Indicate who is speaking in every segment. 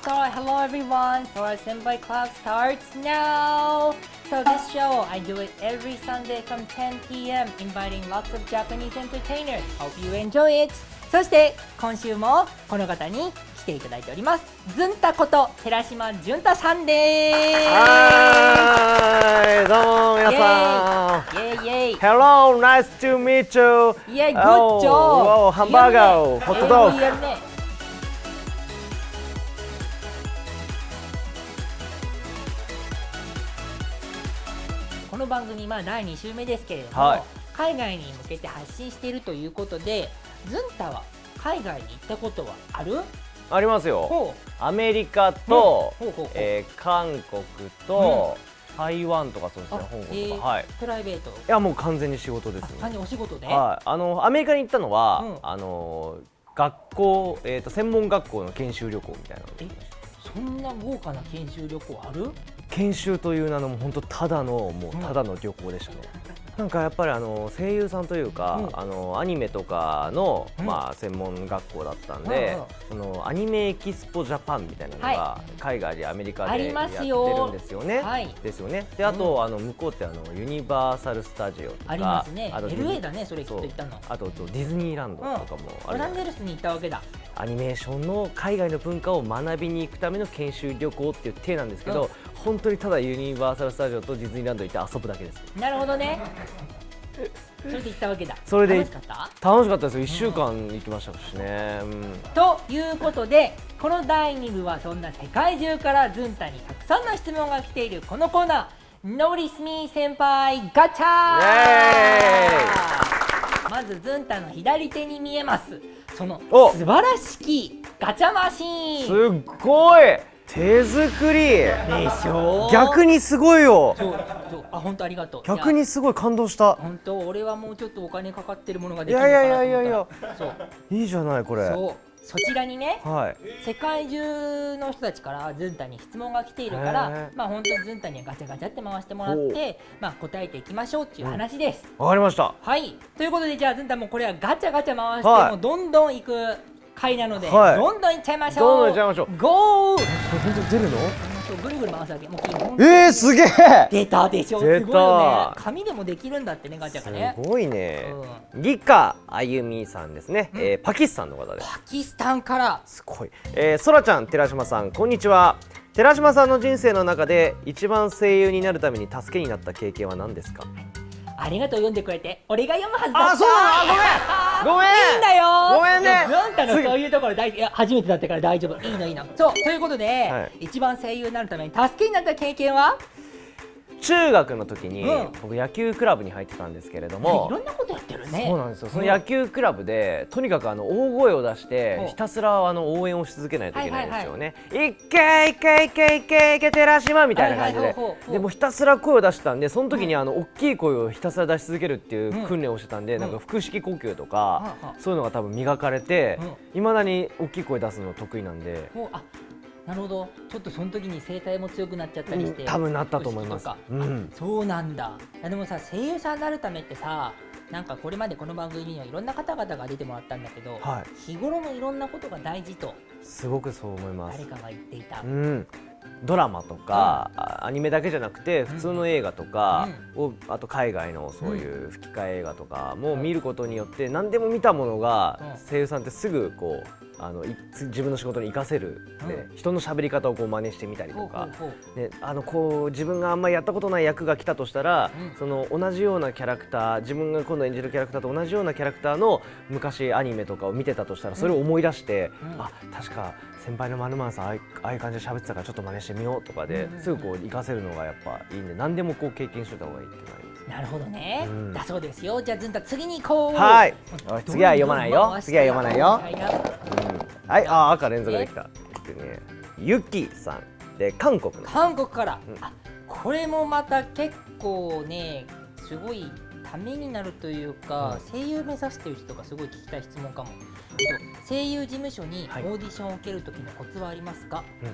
Speaker 1: So hello everyone. So our Senpai Club starts now. So this show I do it every Sunday from 10 p.m. inviting lots of Japanese entertainers. Hope you enjoy it. そして今週もこの方に来ていただいております。ずんたこと寺島じゅんたさんです。
Speaker 2: はい、どうも皆さん。
Speaker 1: イエイイエイ。
Speaker 2: Hello, nice to meet you.
Speaker 1: イエイ、good job.
Speaker 2: Oh, ハンバーガー、ホットドッグ。
Speaker 1: やるね。この番組第2週目ですけれども、
Speaker 2: はい、
Speaker 1: 海外に向けて発信しているということで、ずんたは海外に行ったことはある？
Speaker 2: ありますよ。アメリカと、韓国と、台湾とかそうですね、香港とか、はい。
Speaker 1: プライベート？い
Speaker 2: やもう完全に仕事ですね。
Speaker 1: 完全にお仕事で？
Speaker 2: はい、アメリカに行ったのは、学校、専門学校の研修旅行みたいなの。
Speaker 1: そんな豪華な研修旅行ある？
Speaker 2: 研修という名の本当ただの旅行でしたね。なんかやっぱり声優さんというか、アニメとかの、専門学校だったんで、そのアニメエキスポジャパンみたいなのが海外でアメリカでやってるんですよね。ですよね。であと向こうってユニバーサルスタジオとか
Speaker 1: ありますね。LA だね、それきっと行ったの。
Speaker 2: あとディズニーランドとかもある。
Speaker 1: ロサンゼルスに行ったわけだ。
Speaker 2: アニメーションの海外の文化を学びに行くための研修旅行っていう体なんですけど、本当にただユニバーサルスタジオとディズニーランド行って遊ぶだけです。
Speaker 1: なるほどね。それで行ったわけだ。
Speaker 2: それで
Speaker 1: 楽しかった？
Speaker 2: 楽しかったですよ。1週間行きましたしね。
Speaker 1: ということで、この第2部はそんな世界中からずんたにたくさんの質問が来ているこのコーナー、Notice Me 先輩ガチャー。まずずんたの左手に見えますその素晴らしきガチャマシーン。
Speaker 2: すっごい手作りで
Speaker 1: しょ。
Speaker 2: 逆にすごいよ。
Speaker 1: 本当ありがとう。
Speaker 2: 逆にすごい感動した。
Speaker 1: 本当俺はもうちょっとお金かかってるものができるのかなと思ったら。いや
Speaker 2: そういいじゃないこれ。
Speaker 1: そちらにね、世界中の人たちからずんたに質問が来ているから、本当にずんたにはガチャガチャって回してもらって、答えていきましょうっていう話です。
Speaker 2: わかりました。
Speaker 1: はい。ということでじゃあずんたもこれはガチャガチャ回してもどんどん行く回なので、どんどん行っちゃいましょう。
Speaker 2: どんどん行っちゃいましょう。
Speaker 1: ゴー。
Speaker 2: これ本当に出るの？
Speaker 1: ぐるぐる回すわけ。も
Speaker 2: うすげえ。
Speaker 1: 出たでしょ。すごいよね。紙でもできるんだってね、ガチャがね。
Speaker 2: すごいね。ギカあゆみさんですね。パキスタンの方です。
Speaker 1: パキスタンから。
Speaker 2: すごい。そらちゃん、寺島さん、こんにちは。寺島さんの人生の中で一番声優になるために助けになった経験は何ですか？
Speaker 1: ありがとう、読んでくれて。俺が読むはずだった。
Speaker 2: あ、そうなの？ごめん。
Speaker 1: いいんだよ。
Speaker 2: ごめんね。
Speaker 1: ずんたのそういうところ初めてだったから大丈夫。いいのいいの。そうということで、一番声優になるために助けになった経験は？
Speaker 2: 中学の時に僕野球クラブに入ってたんですけれども、
Speaker 1: いろんなことやってるね。
Speaker 2: そうなんですよ。その野球クラブでとにかく大声を出してひたすら応援をし続けないといけないんですよね。いけいけいけいけいけ寺島みたいな感じで、でもひたすら声を出してたんで、その時に大きい声をひたすら出し続けるっていう訓練をしてたんで、なんか腹式呼吸とかそういうのが多分磨かれて、いまだに大きい声出すの得意なんで。
Speaker 1: なるほど。ちょっとその時に声帯も強くなっちゃったりして、
Speaker 2: 多分なったと思います。
Speaker 1: そうなんだ。でもさ、声優さんになるためってさ、なんかこれまでこの番組にはいろんな方々が出てもらったんだけど、日頃のいろんなことが大事と
Speaker 2: すごくそう思います。
Speaker 1: 誰かが言っていた。
Speaker 2: ドラマとか、アニメだけじゃなくて普通の映画とかを、あと海外のそういう吹き替え映画とかも見ることによって、何でも見たものが声優さんってすぐこう自分の仕事に活かせる、人の喋り方を真似してみたりとか、自分があんまりやったことない役が来たとしたら、その同じようなキャラクター、自分が今度演じるキャラクターと同じようなキャラクターの昔アニメとかを見てたとしたら、それを思い出して、確か先輩の〇〇さんああいう感じで喋ってたからちょっと真似してみようとかですぐこう活かせるのがやっぱいいんで、何でもこう経験しておいた方がいいってなります。
Speaker 1: なるほどね。だそうですよ。じゃあずんた次に行こう。
Speaker 2: はい。次は読まないよ。次は読まないよ。はい、赤連続できた。ゆきさんで韓国の。
Speaker 1: 韓国から。これもまた結構ね、すごいためになるというか、声優目指している人がすごい聞きたい質問かも。声優事務所にオ
Speaker 2: はい
Speaker 1: ーディションを受ける時のコツはありますか、
Speaker 2: うん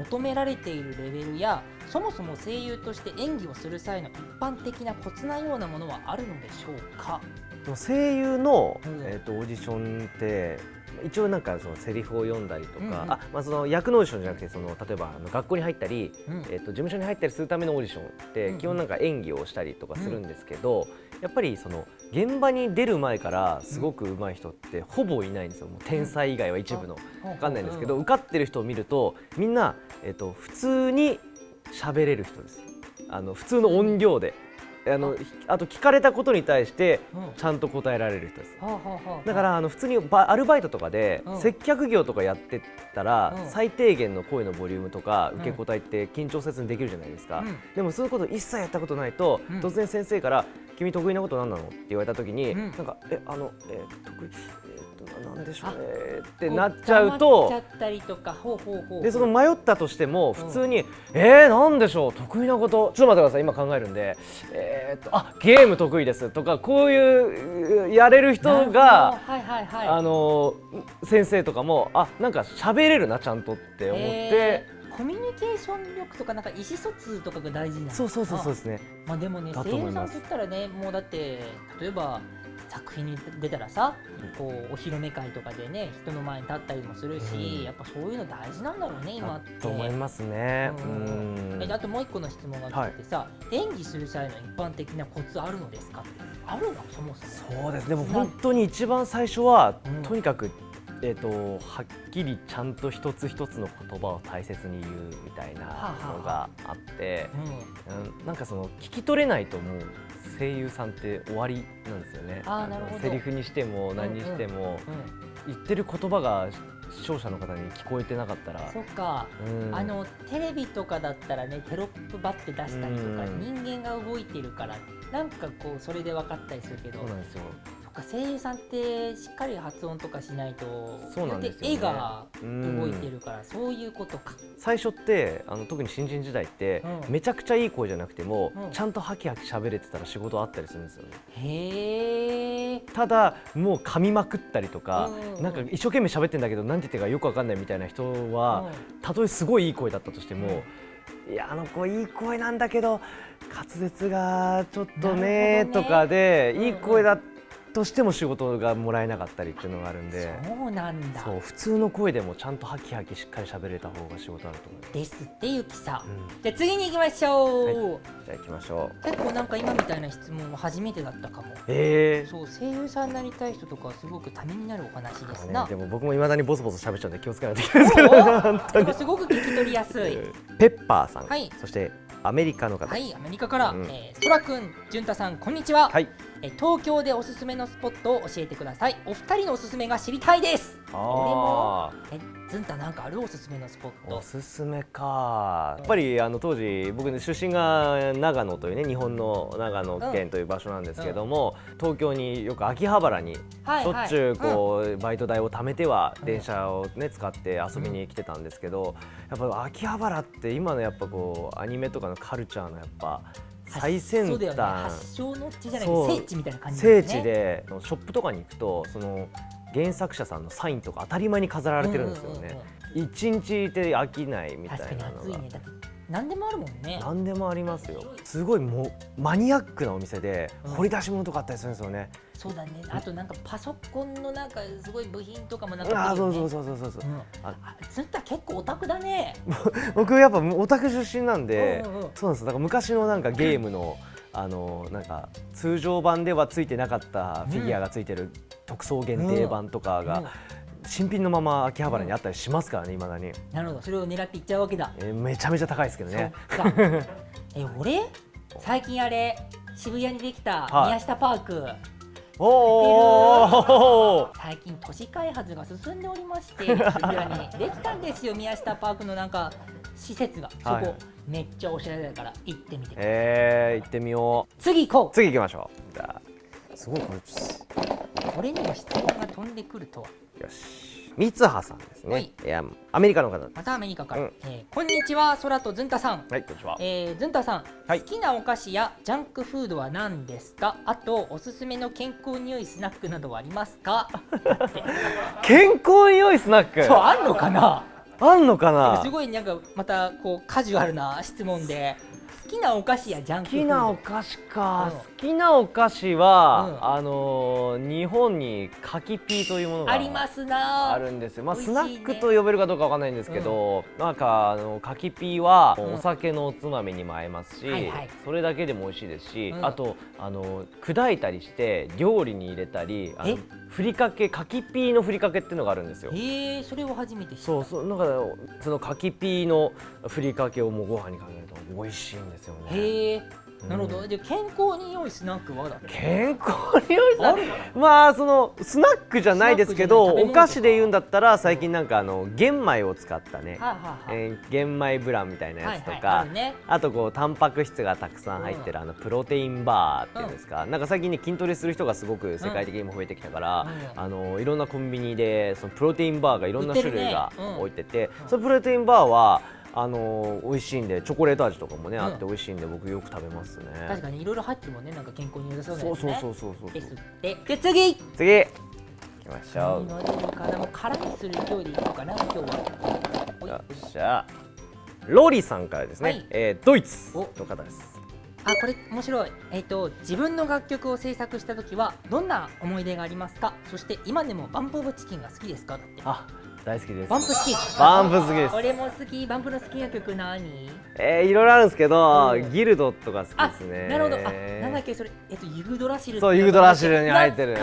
Speaker 1: 求められているレベルやそもそも声優として演技をする際の一般的なコツなようなものはあるのでしょうか。
Speaker 2: でも声優の、
Speaker 1: うん
Speaker 2: オーディションって一応なんかそのセリフを読んだりとか、
Speaker 1: うんうん
Speaker 2: まあ、その役のオーディションじゃなくてその例えば学校に入ったり、
Speaker 1: うん
Speaker 2: 事務所に入ったりするためのオーディションって、
Speaker 1: うん
Speaker 2: 基本なんか演技をしたりとかするんですけど、やっぱりその現場に出る前からすごく上手い人ってほぼいないんですよ。もう天才以外は一部の、分かんないんですけど、受かってる人を見るとみんな、普通に喋れる人です。普通の音量であと聞かれたことに対してちゃんと答えられる人です。だから普通にアルバイトとかで
Speaker 1: うん
Speaker 2: 接客業とかやってたら、
Speaker 1: うん
Speaker 2: 最低限の声のボリュームとか受け答えって緊張せずにできるじゃないですか、
Speaker 1: うん
Speaker 2: でもそういうこと一切やったことないと、
Speaker 1: うん
Speaker 2: 突然先生から「君得意なこと何なの?」って言われた時に、
Speaker 1: うん
Speaker 2: なんか得意なんでしょうねってなっちゃうと、
Speaker 1: 黙っちゃったりとか、
Speaker 2: でその迷ったとしても普通になんでしょう得意なことちょっと待ってください今考えるんでゲーム得意ですとかこういうやれる人が先生とかもなんか喋れるなちゃんとって思って
Speaker 1: コミュニケーション力とかなんか意思疎通とかが大事なんだ。
Speaker 2: そうですね。
Speaker 1: まあでもね、
Speaker 2: だと
Speaker 1: 声
Speaker 2: 思います
Speaker 1: 優さんって言ったらね、もうだって例えば作品に出たらさ、こうお披露目会とかでね人の前に立ったりもするし、やっぱそういうの大事なんだろうね今って。
Speaker 2: と思いますね。
Speaker 1: あともう一個の質問が来ててさ、演技する際の一般的なコツあるのですかって。あるのそもそも。
Speaker 2: そうです。でも本当に一番最初は、
Speaker 1: うん
Speaker 2: とにかくはっきりちゃんと一つ一つの言葉を大切に言うみたいなのがあって、なんかその聞き取れないともう声優さんって終わりなんですよね。
Speaker 1: なるほど。
Speaker 2: セリフにしても何にしても、言ってる言葉が視聴者の方に聞こえてなかったら。
Speaker 1: そっか、テレビとかだったらねテロップバッて出したりとか、人間が動いてるからなんかこうそれで分かったりするけど、
Speaker 2: そうなんですよ。
Speaker 1: 声優さんってしっかり発音とかしないと、
Speaker 2: そうなんですよね。
Speaker 1: 絵が動いてるからそういうことか。
Speaker 2: 最初って特に新人時代って、めちゃくちゃいい声じゃなくても、ちゃんとハキハキ喋れてたら仕事あったりするんですよね。
Speaker 1: へー。
Speaker 2: ただもう噛みまくったりとか、なんか一生懸命喋ってんだけど何て言ってるかよくわかんないみたいな人は、たとえすごいいい声だったとしても、いや子いい声なんだけど滑舌がちょっとねとかで、いい声だとしても仕事がもらえなかったりっていうのがあるんで。
Speaker 1: そうなんだ。
Speaker 2: そう、普通の声でもちゃんとハキハキしっかり喋れた方が仕事あると思います。
Speaker 1: ですってゆきさん、じゃあ次に行きましょう。
Speaker 2: じゃあ行きましょう。
Speaker 1: 結構なんか今みたいな質問は初めてだったかも。そう、声優さんになりたい人とかはすごくためになるお話ですな。
Speaker 2: でも僕も未だにボソボソ喋っちゃうんで気をつけないといけないですけど、本当に。
Speaker 1: すごく聞き取りやすい。
Speaker 2: ペッパーさん、そしてアメリカの方。
Speaker 1: はい、アメリカから、そらくん、じゅんたさん、こんにちは。東京でおすすめのスポットを教えてください。お二人のおすすめが知りたいです。俺もずんたなんかあるおすすめのスポット。
Speaker 2: おすすめか。やっぱり当時僕出身が長野というね、日本の長野県という場所なんですけども、東京によく秋葉原にしょっちゅうこうバイト代を貯めては電車をね使って遊びに来てたんですけど、やっぱ秋葉原って今のやっぱこうアニメとかのカルチャーのやっぱ最先端、
Speaker 1: 発祥の地じゃないけど聖地みたいな感じ
Speaker 2: 聖地で、ショップとかに行くとその原作者さんのサインとか当たり前に飾られてるんですよね。一日いて飽きないみたいなのが。
Speaker 1: 何でもあるもんね。
Speaker 2: 何でもありますよ。すごいもうマニアックなお店で掘り出し物とかあったりするんですよね。
Speaker 1: そうだね。あとなんかパソコンのなんかすごい部品とかもなんか。
Speaker 2: そう。
Speaker 1: ずっと結構オタクだね。
Speaker 2: 僕やっぱオタク出身なんで、そうなんです。だから昔のなんかゲームのなんか通常版ではついてなかったフィギュアがついてる特装限定版とかが。新品のまま秋葉原にあったりしますからね、未だに。
Speaker 1: なるほど、それを狙っていっちゃうわけだ。
Speaker 2: めちゃめちゃ高いですけどね。
Speaker 1: 俺最近あれ渋谷にできた宮下パーク。最近都市開発が進んでおりまして、渋谷にできたんですよ、宮下パークのなんか施設が。そこめっちゃおしゃれだから行ってみてください。
Speaker 2: 行ってみよう。
Speaker 1: 次行こう。
Speaker 2: 次行きましょう。じゃあすごい
Speaker 1: これにも質問が飛んでくるとは。
Speaker 2: よし。三葉さんですね。いやアメリカの方。
Speaker 1: またアメリカから。こんにちは、空とずんたさん。
Speaker 2: はい、こんにちは。
Speaker 1: ずんたさん、好きなお菓子やジャンクフードは何ですか？あとおすすめの健康に良いスナックなどはありますか？
Speaker 2: 健康に良いスナック。
Speaker 1: そう、あんのかな？
Speaker 2: あんのかな。
Speaker 1: すごいなんかまたこうカジュアルな質問で。好きなお菓子やジャンクフード。
Speaker 2: 好きなお菓子か。好きなお菓子は、日本に柿ピーというものが
Speaker 1: ありますな。
Speaker 2: あるんですよ。まあスナックと呼べるかどうかわかんないんですけど、なんか柿ピーはお酒のおつまみにも合いますし、それだけでも美味しいですし、あと砕いたりして料理に入れたり、ふりかけ、柿ピーのふりかけっていうのがあるんですよ。
Speaker 1: それを初めて知った。
Speaker 2: そうなんかその柿ピーのふりかけをもうご飯にかけると美味しいんですよね。
Speaker 1: なるほど。で健康に良いスナックはだ。
Speaker 2: 健康に良いスナック。まあそのスナックじゃないですけど、お菓子で言うんだったら最近なんか玄米を使ったね、玄米ブランみたいなやつとか、あとこうタンパク質がたくさん入ってるプロテインバーっていうんですか。なんか最近ね筋トレする人がすごく世界的にも増えてきたから、いろんなコンビニでそのプロテインバーがいろんな種類が置いてて、そのプロテインバーは美味しいんで、チョコレート味とかもねあって美味しいんで僕よく食べますね。
Speaker 1: 確かにいろいろ入ってるもんね。なんか健康に良さそうなやつね。
Speaker 2: そう
Speaker 1: ですって。で次行
Speaker 2: きましょう。
Speaker 1: 何乗れるかな。もう空にする勢いでいこうかな今日は。
Speaker 2: よっしゃ。ロリさんからですね。ドイツの方です。
Speaker 1: これ面白い。自分の楽曲を制作した時はどんな思い出がありますか？そして今でもバンプオブチキンが好きですか？だって。
Speaker 2: 大好きです。
Speaker 1: バンプ好き。
Speaker 2: バンプ好きです。
Speaker 1: 俺も好き。バンプの好きな曲何？
Speaker 2: いろいろあるんですけど、ギルドとか好きですね。
Speaker 1: なるほど。なんだっけそれ、ユグドラシル。
Speaker 2: そう、ユグドラシルに入ってる。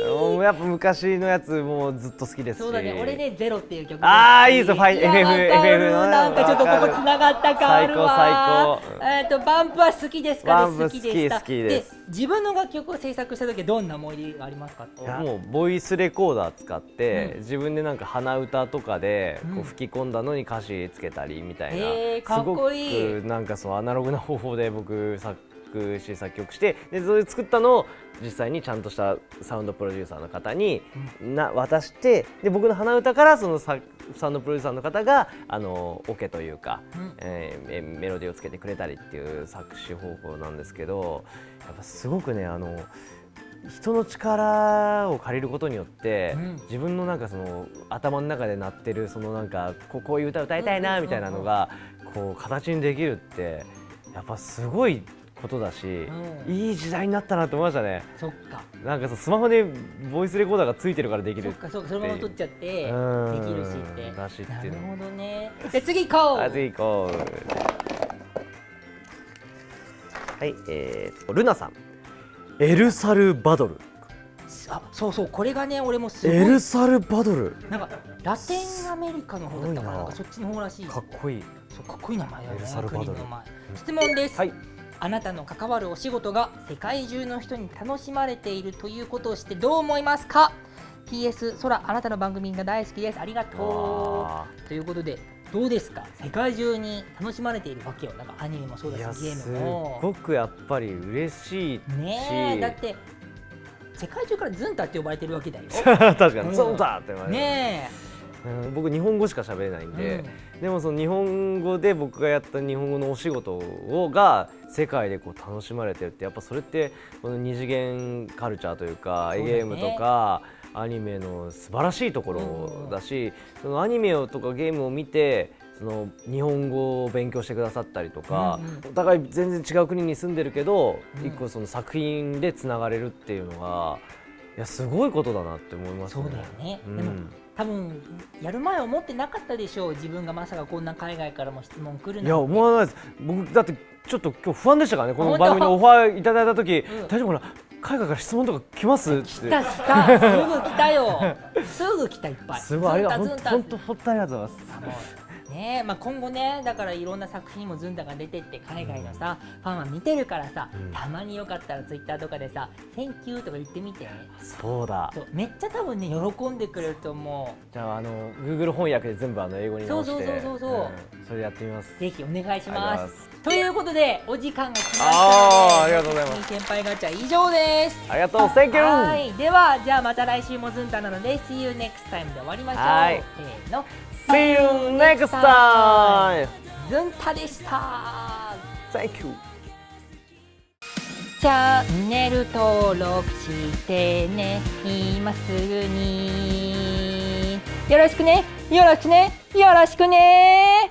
Speaker 1: も
Speaker 2: うやっぱ昔のやつもうずっと好きですし。
Speaker 1: そうだね。俺ねゼロっていう曲。
Speaker 2: いいですよ。FF の
Speaker 1: なんかちょっとここつながった感あるわ。
Speaker 2: 最
Speaker 1: 高。バンプは好きですか？好きでした。
Speaker 2: 好きです。
Speaker 1: 自分の楽曲を制作した時どんな思い出がありますか？
Speaker 2: もうボイスレコーダー使って自分でなんか鼻歌とかでこう吹き込んだのに歌詞つけたりみたいな、
Speaker 1: かっこいい。
Speaker 2: なんかそうアナログな方法で僕作詞作曲して、でそれ作ったのを実際にちゃんとしたサウンドプロデューサーの方に渡して、で僕の鼻歌からそのサウンドプロデューサーの方がオケというか、メロディーをつけてくれたりっていう作詞方法なんですけど、やっぱすごくね人の力を借りることによって、自分のなんかその頭の中で鳴ってるそのなんかこういう歌歌いたいなみたいなのがこう形にできるってやっぱすごいことだし、いい時代になったなと思いましたね。
Speaker 1: そっか。
Speaker 2: なんかスマホでボイスレコーダーがついてるからできる。
Speaker 1: そっか、そのまま撮っちゃってできるしって。
Speaker 2: だしっていうの。
Speaker 1: なるほどね。じゃ次行こう。
Speaker 2: 次行こう。はい、ルナさん。エルサルバドル。
Speaker 1: そうこれがね俺もすごい。
Speaker 2: エルサルバドル。
Speaker 1: なんかラテンアメリカの方だったからなんかそっちの方らしい。
Speaker 2: かっこいい。
Speaker 1: そうかっこいい名前だね。
Speaker 2: エルサルバドル。
Speaker 1: 質問です。
Speaker 2: はい。
Speaker 1: あなたの関わるお仕事が世界中の人に楽しまれているということを知ってどう思いますか？ PS 空あなたの番組が大好きです。ありがとう。ということでどうですか？世界中に楽しまれているわけよ。なんかアニメもそうだしゲームも。
Speaker 2: すごくやっぱり嬉しいし。
Speaker 1: ねえだって世界中からズンタって呼ばれてるわけだよ。
Speaker 2: 確かにズンタって言われて。
Speaker 1: ね
Speaker 2: え。僕日本語しか喋れないんで、でもその日本語で僕がやった日本語のお仕事が世界でこう楽しまれてるってやっぱそれってこの二次元カルチャーというかゲームとかアニメの素晴らしいところだし、そのアニメとかゲームを見てその日本語を勉強してくださったりとか、お互い全然違う国に住んでるけど一個その作品でつながれるっていうのがいやすごいことだなって思いますね。
Speaker 1: そうだよね。でも多分やる前思ってなかったでしょう。自分がまさかこんな海外からも質問来るなんて。
Speaker 2: いや思わないです。僕だってちょっと今日不安でしたからね。この番組にオファーいただいた時、大丈夫かな、海外から質問とか来ますって。
Speaker 1: 来たすぐ来たよ。すぐ来たいっぱい。
Speaker 2: すごいありがとう。本当ありがとうございます。
Speaker 1: ねまあ、今後ねだからいろんな作品にもズンタが出てって海外のさ、ファンは見てるからさ、たまによかったらツイッターとかでさ「Thank you」とか言ってみて。
Speaker 2: そうだ。
Speaker 1: めっちゃ多分ね喜んでくれると思う。
Speaker 2: じゃあGoogle 翻訳で全部英語に直して。
Speaker 1: そう
Speaker 2: それやってみます。
Speaker 1: ぜひお願いします。ということでお時間が来ました
Speaker 2: ありがとうございます。
Speaker 1: 先輩ガチャ以上です。
Speaker 2: ありがとう Thank you。
Speaker 1: はい、ではじゃあまた来週もズンタなので See you next time で終わりましょう。
Speaker 2: はい、
Speaker 1: せーの
Speaker 2: See you next time。
Speaker 1: ズンタでした。
Speaker 2: Thank you。
Speaker 1: チャンネル登録してね、今すぐによろしくね、よろしくね、よろしくね。